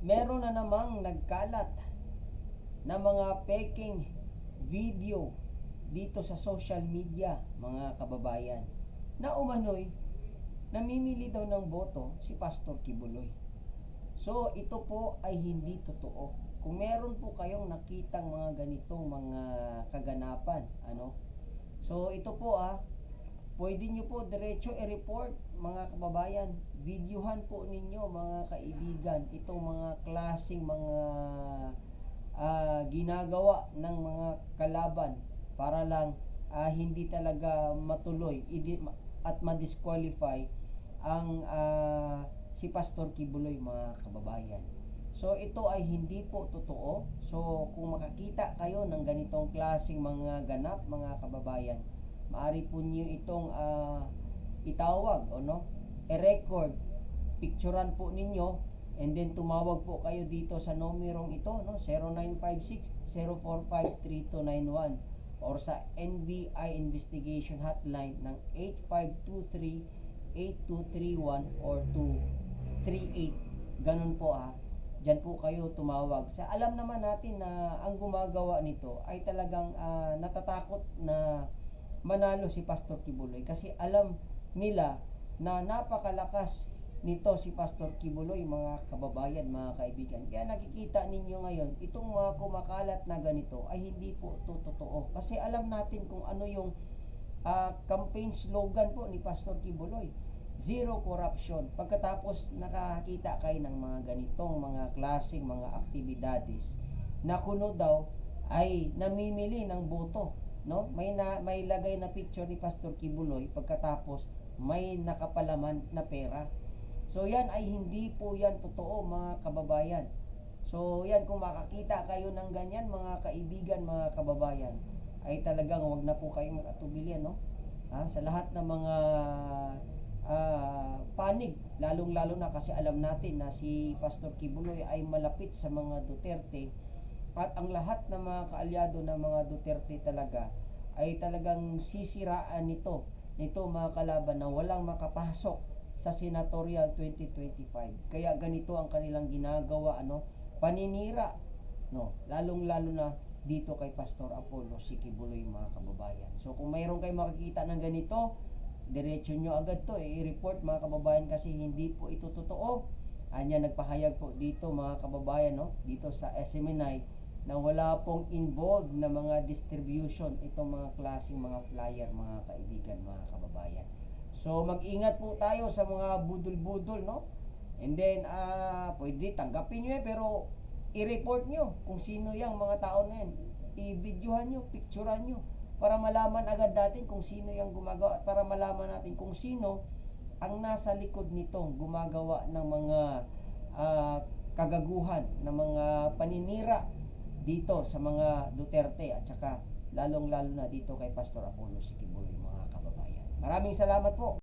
meron na namang nagkalat na mga peking video dito sa social media, mga kababayan, na umano'y namimili daw ng boto si Pastor Kibuloy. So ito po ay hindi totoo. Kung meron po kayong nakitang mga ganitong mga kaganapan, so ito po pwede nyo po diretso i-report, mga kababayan. Videohan po ninyo, mga kaibigan, itong mga klaseng mga ginagawa ng mga kalaban para lang hindi talaga matuloy at ma-disqualify ang si Pastor Kibuloy, mga kababayan. So ito ay hindi po totoo. So kung makakita kayo ng ganitong klaseng mga ganap, mga kababayan, maaari po niyo itong itawag i-record, picturean po ninyo, and then tumawag po kayo dito sa numerong ito, 0956-045-3291, or sa NBI Investigation Hotline ng 8523-8231 or 238. Ganun po Diyan po kayo tumawag. Alam naman natin na ang gumagawa nito ay talagang natatakot na manalo si Pastor Kibuloy, kasi alam nila na napakalakas nito si Pastor Kibuloy, mga kababayan, mga kaibigan. Kaya nakikita ninyo ngayon, itong mga kumakalat na ganito ay hindi po totoo. Kasi alam natin kung ano yung campaign slogan po ni Pastor Kibuloy: zero corruption. Pagkatapos nakakita kayo ng mga ganitong mga klaseng mga aktibidades na kuno daw ay namimili ng boto, may lagay na picture ni Pastor Kibuloy, pagkatapos may nakapalaman na pera. So yan ay hindi po yan totoo, mga kababayan. So yan, kung makakita kayo ng ganyan, mga kaibigan, mga kababayan, ay talagang wag na po kayong makatubilian, sa lahat ng mga panig, lalong-lalo na kasi alam natin na si Pastor Kibuloy ay malapit sa mga Duterte, at ang lahat ng mga kaalyado ng mga Duterte talaga ay talagang sisiraan nito mga kalaban na walang makapasok sa senatorial 2025. Kaya ganito ang kanilang ginagawa, paninira, lalong-lalo na dito kay Pastor Apollo C. Kibuloy, mga kababayan. So kung mayroon kayong makikita ng ganito, diretso nyo agad to i-report, mga kababayan, kasi hindi po ito totoo. Nagpahayag po dito, mga kababayan, dito sa SMNI, na wala pong involved na mga distribution itong mga klaseng mga flyer, mga kaibigan, mga kababayan. So mag-ingat po tayo sa mga budol-budol, and then pwede tanggapin nyo pero i-report nyo kung sino yung mga tao na yan. I-videohan nyo, picturean nyo, para malaman agad natin kung sino yung gumagawa, at para malaman natin kung sino ang nasa likod nitong gumagawa ng mga kagaguhan, ng mga paninira dito sa mga Duterte, at saka lalong-lalo na dito kay Pastor Apollo C. Kibuloy, mga kababayan. Maraming salamat po.